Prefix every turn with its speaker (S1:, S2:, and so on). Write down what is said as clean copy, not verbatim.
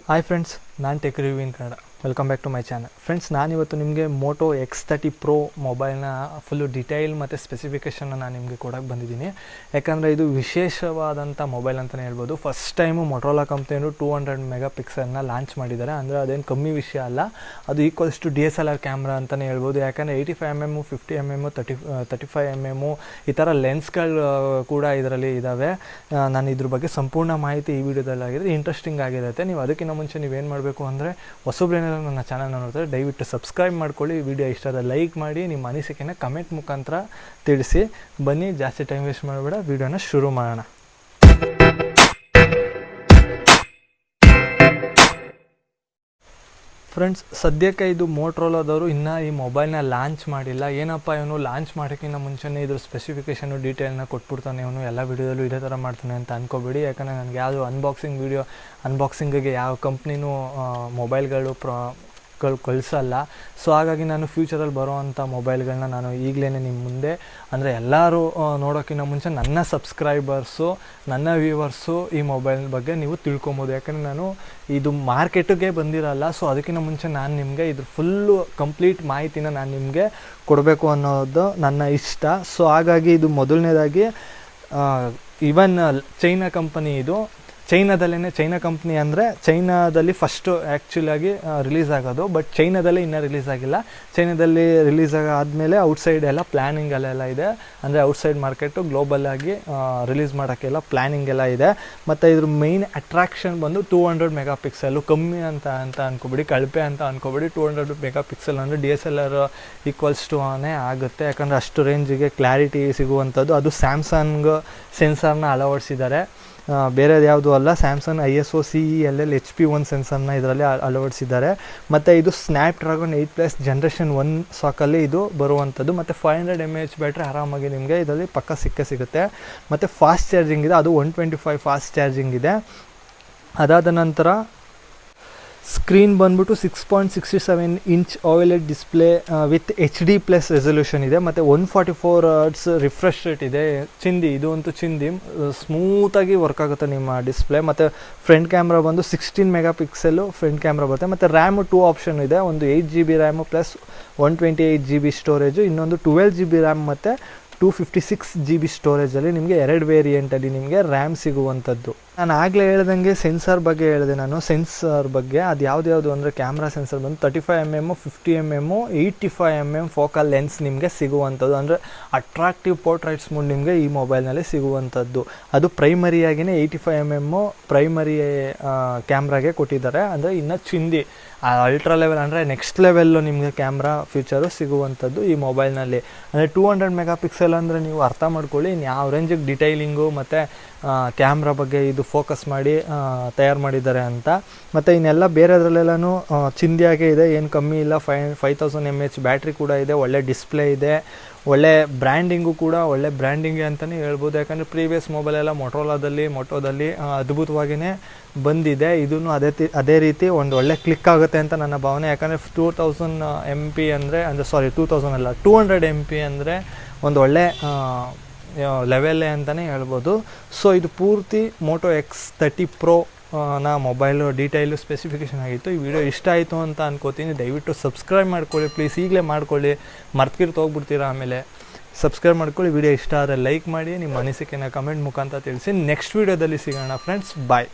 S1: Hi friends, ನಾನು tech review in Kannada. Welcome back to my channel. Friends, ನಾನಿವತ್ತು ನಿಮಗೆ Moto x30 pro ಮೊಬೈಲ್ನ full detail ಮತ್ತು ಸ್ಪೆಸಿಫಿಕೇಷನ್ನ ನಾನು ನಿಮಗೆ ಕೊಡೋಕ್ಕೆ ಬಂದಿದ್ದೀನಿ. ಯಾಕಂದರೆ ಇದು ವಿಶೇಷವಾದಂಥ ಮೊಬೈಲ್ ಅಂತಲೇ ಹೇಳ್ಬೋದು. ಫಸ್ಟ್ ಟೈಮು ಮೊಟೋರೋಲಾ ಕಂಪ್ನಿಯವರು 200 ಮೆಗಾ ಪಿಕ್ಸೆಲ್ನ ಲಾಂಚ್ ಮಾಡಿದ್ದಾರೆ. ಅಂದರೆ ಅದೇನು ಕಮ್ಮಿ ವಿಷಯ ಅಲ್ಲ, ಅದು ಈಕ್ವಲ್ಸ್ ಟು DSLR ಕ್ಯಾಮ್ರಾ ಅಂತಲೇ ಹೇಳ್ಬೋದು. ಯಾಕಂದರೆ 85mm, 50mm, 35mm ಈ ಥರ ಲೆನ್ಸ್ಗಳು ಕೂಡ ಇದರಲ್ಲಿ ಇದ್ದಾವೆ. ನಾನು ಇದ್ರ ಬಗ್ಗೆ ಸಂಪೂರ್ಣ ಮಾಹಿತಿ ಈ ವಿಡಿಯೋದಲ್ಲಿ ಆಗಿದ್ರೆ ಇಂಟ್ರೆಸ್ಟಿಂಗ್ ಆಗಿರುತ್ತೆ. ನೀವು ಅದಕ್ಕಿಂತ ಮುಂಚೆ ನೀವೇನು ಮಾಡಬೇಕು ಅಂದರೆ ಹೊಸಬ್ರೇನಾದ್ರು ನನ್ನ ಚಾನಲ್ನ ನೋಡ್ತಾರೆ ದಯವಿಟ್ಟು ಸಬ್ಸ್ಕ್ರೈಬ್ ಮಾಡ್ಕೊಳ್ಳಿ. ವಿಡಿಯೋ ಇಷ್ಟ ಆದರೆ ಲೈಕ್ ಮಾಡಿ, ನಿಮ್ಮ ಅನಿಸಿಕೆನ ಕಮೆಂಟ್ ಮುಖಾಂತರ ತಿಳಿಸಿ. ಬನ್ನಿ, ಜಾಸ್ತಿ ಟೈಮ್ ವೇಸ್ಟ್ ಮಾಡಬೇಡ, ವಿಡಿಯೋನ ಶುರು ಮಾಡೋಣ. ಫ್ರೆಂಡ್ಸ್, ಸದ್ಯಕ್ಕೆ ಇದು ಮೋಟೋರೋಲಾದವರು ಇನ್ನೂ ಈ ಮೊಬೈಲ್ನ ಲಾಂಚ್ ಮಾಡಿಲ್ಲ. ಏನಪ್ಪ ಇವನು ಲಾಂಚ್ ಮಾಡೋಕ್ಕಿಂತ ಮುಂಚೆನೇ ಇದ್ರ ಸ್ಪೆಸಿಫಿಕೇಷನು ಡೀಟೇಲ್ನ ಕೊಟ್ಬಿಡ್ತಾನೆ, ಇವನು ಎಲ್ಲ ವೀಡಿಯೋದಲ್ಲೂ ಇದೇ ಥರ ಮಾಡ್ತಾನೆ ಅಂತ ಅಂದ್ಕೋಬೇಡಿ. ಯಾಕಂದರೆ ನನಗೆ ಯಾವುದು ಅನ್ಬಾಕ್ಸಿಂಗಿಗೆ ಯಾವ ಕಂಪ್ನಿನೂ ಮೊಬೈಲ್ಗಳು ಕಳಿಸಲ್ಲ. ಸೊ ಹಾಗಾಗಿ ನಾನು ಫ್ಯೂಚರಲ್ಲಿ ಬರೋವಂಥ ಮೊಬೈಲ್ಗಳನ್ನ ನಾನು ಈಗಲೇ ನಿಮ್ಮ ಮುಂದೆ, ಅಂದರೆ ಎಲ್ಲರೂ ನೋಡೋಕ್ಕಿಂತ ಮುಂಚೆ ನನ್ನ ಸಬ್ಸ್ಕ್ರೈಬರ್ಸು, ನನ್ನ ವ್ಯೂವರ್ಸು ಈ ಮೊಬೈಲ್ ಬಗ್ಗೆ ನೀವು ತಿಳ್ಕೊಬೋದು. ಯಾಕಂದರೆ ನಾನು ಇದು ಮಾರ್ಕೆಟಿಗೆ ಬಂದಿರಲ್ಲ. ಸೊ ಅದಕ್ಕಿಂತ ಮುಂಚೆ ನಾನು ನಿಮಗೆ ಇದ್ರ ಫುಲ್ಲು ಕಂಪ್ಲೀಟ್ ಮಾಹಿತಿನ ನಾನು ನಿಮಗೆ ಕೊಡಬೇಕು ಅನ್ನೋದು ನನ್ನ ಇಷ್ಟ. ಸೊ ಹಾಗಾಗಿ ಇದು ಮೊದಲನೇದಾಗಿ ಈವನ್ ಚೈನಾ ಕಂಪನಿ, ಇದು ಚೈನಾ ಕಂಪ್ನಿ ಅಂದರೆ ಚೈನಾದಲ್ಲಿ ಫಸ್ಟು ಆ್ಯಕ್ಚುಲಾಗಿ ರಿಲೀಸ್ ಆಗೋದು. ಬಟ್ ಚೈನಾದಲ್ಲಿ ಇನ್ನೂ ರಿಲೀಸ್ ಆಗಿಲ್ಲ. ಚೈನಾದಲ್ಲಿ ರಿಲೀಸ್ ಆದಮೇಲೆ ಔಟ್ಸೈಡ್ ಎಲ್ಲ ಪ್ಲ್ಯಾನಿಂಗ್ ಅಲ್ಲೆಲ್ಲ ಇದೆ. ಅಂದರೆ ಔಟ್ಸೈಡ್ ಮಾರ್ಕೆಟು ಗ್ಲೋಬಲ್ಲಾಗಿ ರಿಲೀಸ್ ಮಾಡೋಕ್ಕೆಲ್ಲ ಪ್ಲ್ಯಾನಿಂಗ್ ಎಲ್ಲ ಇದೆ. ಮತ್ತು ಇದ್ರ ಮೇಯ್ನ್ ಅಟ್ರಾಕ್ಷನ್ ಬಂದು 200 ಮೆಗಾ ಪಿಕ್ಸೆಲ್ಲು. ಕಮ್ಮಿ ಅಂತ ಅಂದ್ಕೊಬೇಡಿ, ಕಳಪೆ ಅಂತ ಅಂದ್ಕೊಬೇಡಿ. 200 ಮೆಗಾ ಪಿಕ್ಸೆಲ್ ಅಂದರೆ DSLR ಈಕ್ವಲ್ಸ್ ಟು ಆನೇ ಆಗುತ್ತೆ. ಯಾಕಂದರೆ ಅಷ್ಟು ರೇಂಜಿಗೆ ಕ್ಲಾರಿಟಿ ಸಿಗುವಂಥದ್ದು. ಅದು ಸ್ಯಾಮ್ಸಂಗ್ ಸೆನ್ಸರ್ನ ಅಳವಡಿಸಿದ್ದಾರೆ, ಬೇರೆದು ಯಾವುದೂ ಅಲ್ಲ. ಸ್ಯಾಮ್ಸಂಗ್ ISO CE HP1 ಸೆನ್ಸರ್ನ ಇದರಲ್ಲಿ ಅಳವಡಿಸಿದ್ದಾರೆ. ಮತ್ತು ಇದು ಸ್ನ್ಯಾಪ್ಡ್ರ್ಯಾಗನ್ 8+ ಜನರೇಷನ್ 1 ಸಾಕಲ್ಲಿ ಇದು ಬರುವಂಥದ್ದು. ಮತ್ತು 500 mAh ಬ್ಯಾಟ್ರಿ ಆರಾಮಾಗಿ ನಿಮಗೆ ಇದರಲ್ಲಿ ಪಕ್ಕ ಸಿಗುತ್ತೆ. ಮತ್ತು ಫಾಸ್ಟ್ ಚಾರ್ಜಿಂಗ್ ಇದೆ, ಅದು 125 ಫಾಸ್ಟ್ ಚಾರ್ಜಿಂಗ್ ಇದೆ. ಅದಾದ ನಂತರ ಸ್ಕ್ರೀನ್ ಬಂದ್ಬಿಟ್ಟು 6.67 inch OLED display with HD+ resolution ಇದೆ. ಮತ್ತು 144 Hz ರಿಫ್ರೆಶ್ ರೇಟ್ ಇದೆ. ಇದು ಅಂತೂ ಸ್ಮೂತಾಗಿ ವರ್ಕ್ ಆಗುತ್ತೆ ನಿಮ್ಮ ಡಿಸ್ಪ್ಲೇ. ಮತ್ತು ಫ್ರಂಟ್ ಕ್ಯಾಮ್ರಾ ಬಂದು 16 ಮೆಗಾ ಪಿಕ್ಸೆಲ್ಲು ಫ್ರಂಟ್ ಕ್ಯಾಮ್ರಾ ಬರುತ್ತೆ. ಮತ್ತು ರ್ಯಾಮು 2 ಆಪ್ಷನ್ ಇದೆ. ಒಂದು 8 GB RAM plus 128 GB storage, ಇನ್ನೊಂದು 12 GB ರ್ಯಾಮ್ ಮತ್ತು 256 GB ಸ್ಟೋರೇಜಲ್ಲಿ ನಿಮಗೆ 2 ವೇರಿಯಂಟಲ್ಲಿ ನಿಮಗೆ ರ್ಯಾಮ್ ಸಿಗುವಂಥದ್ದು. ನಾನು ಆಗಲೇ ಹೇಳ್ದಂಗೆ ಸೆನ್ಸರ್ ಬಗ್ಗೆ ಹೇಳಿದೆ. ಸೆನ್ಸರ್ ಬಗ್ಗೆ ಅದು ಯಾವ್ದು ಅಂದರೆ ಕ್ಯಾಮ್ರಾ ಸೆನ್ಸರ್ ಬಂದು 35mm, 50mm, 85mm focal lens ನಿಮಗೆ ಸಿಗುವಂಥದ್ದು. ಅಂದರೆ ಅಟ್ರಾಕ್ಟಿವ್ ಪೋರ್ಟ್ರೈಟ್ಸ್ ಮೂಡ್ ನಿಮಗೆ ಈ ಮೊಬೈಲ್ನಲ್ಲಿ ಸಿಗುವಂಥದ್ದು. ಅದು ಪ್ರೈಮರಿಯಾಗಿಯೇ 85mm ಪ್ರೈಮರಿ ಕ್ಯಾಮ್ರಾಗೆ ಕೊಟ್ಟಿದ್ದಾರೆ. ಅಂದರೆ ಇನ್ನು ಅಲ್ಟ್ರಾ ಲೆವೆಲ್ ಅಂದರೆ ನೆಕ್ಸ್ಟ್ ಲೆವೆಲ್ಲು ನಿಮಗೆ ಕ್ಯಾಮ್ರಾ ಫೀಚರು ಸಿಗುವಂಥದ್ದು ಈ ಮೊಬೈಲ್ನಲ್ಲಿ. ಅಂದರೆ 200 ಮೆಗಾ ಪಿಕ್ಸೆಲ್ ಅಂದರೆ ನೀವು ಅರ್ಥ ಮಾಡ್ಕೊಳ್ಳಿ ಯಾವ ರೇಂಜಿಗೆ ಡಿಟೈಲಿಂಗು ಮತ್ತು ಕ್ಯಾಮ್ರಾ ಬಗ್ಗೆ ಇದು ಫೋಕಸ್ ಮಾಡಿ ತಯಾರು ಮಾಡಿದ್ದಾರೆ ಅಂತ. ಮತ್ತು ಇನ್ನೆಲ್ಲ ಬೇರೆದ್ರಲ್ಲೆಲ್ಲನೂ ಚಿಂದಿಯಾಗೇ ಇದೆ, ಏನು ಕಮ್ಮಿ ಇಲ್ಲ. 5000 mAh ಬ್ಯಾಟ್ರಿ ಕೂಡ ಇದೆ, ಒಳ್ಳೆ ಡಿಸ್ಪ್ಲೇ ಇದೆ, ಒಳ್ಳೆ ಬ್ರ್ಯಾಂಡಿಂಗು ಕೂಡ ಒಳ್ಳೆ ಬ್ರ್ಯಾಂಡಿಂಗೇ ಅಂತಲೇ ಹೇಳ್ಬೋದು. ಯಾಕಂದರೆ ಪ್ರೀವಿಯಸ್ ಮೊಬೈಲೆಲ್ಲ ಮೋಟೋದಲ್ಲಿ ಅದ್ಭುತವಾಗಿಯೇ ಬಂದಿದೆ. ಇದೂ ಅದೇ ರೀತಿ ಒಂದು ಒಳ್ಳೆ ಕ್ಲಿಕ್ ಆಗುತ್ತೆ ಅಂತ ನನ್ನ ಭಾವನೆ. ಯಾಕಂದರೆ 2000 MP ಅಂದರೆ 2000 ಅಲ್ಲ 200 MP ಅಂದರೆ ಒಂದು ಒಳ್ಳೆ ಲೆವೆಲ್ಲೇ ಅಂತಲೇ ಹೇಳ್ಬೋದು. ಸೊ ಇದು ಪೂರ್ತಿ ಮೋಟೋ x30 ಪ್ರೋ ನ ಮೊಬೈಲು ಡೀಟೈಲು ಸ್ಪೆಸಿಫಿಕೇಷನ್ ಆಗಿತ್ತು. ಈ ವಿಡಿಯೋ ಇಷ್ಟ ಆಯಿತು ಅಂತ ಅನ್ಕೋತೀನಿ. ದಯವಿಟ್ಟು ಸಬ್ಸ್ಕ್ರೈಬ್ ಮಾಡ್ಕೊಳ್ಳಿ ಪ್ಲೀಸ್, ಈಗಲೇ ಮಾಡ್ಕೊಳ್ಳಿ, ಹೋಗ್ಬಿಡ್ತೀರಾ ಆಮೇಲೆ. ಸಬ್ಸ್ಕ್ರೈಬ್ ಮಾಡ್ಕೊಳ್ಳಿ. ವಿಡಿಯೋ ಇಷ್ಟ ಆದರೆ ಲೈಕ್ ಮಾಡಿ, ನಿಮ್ಮ ಅನಿಸಿಕೆನ ಕಮೆಂಟ್ ಮುಖಾಂತರ ತಿಳಿಸಿ. ನೆಕ್ಸ್ಟ್ ವಿಡಿಯೋದಲ್ಲಿ ಸಿಗೋಣ ಫ್ರೆಂಡ್ಸ್, ಬಾಯ್.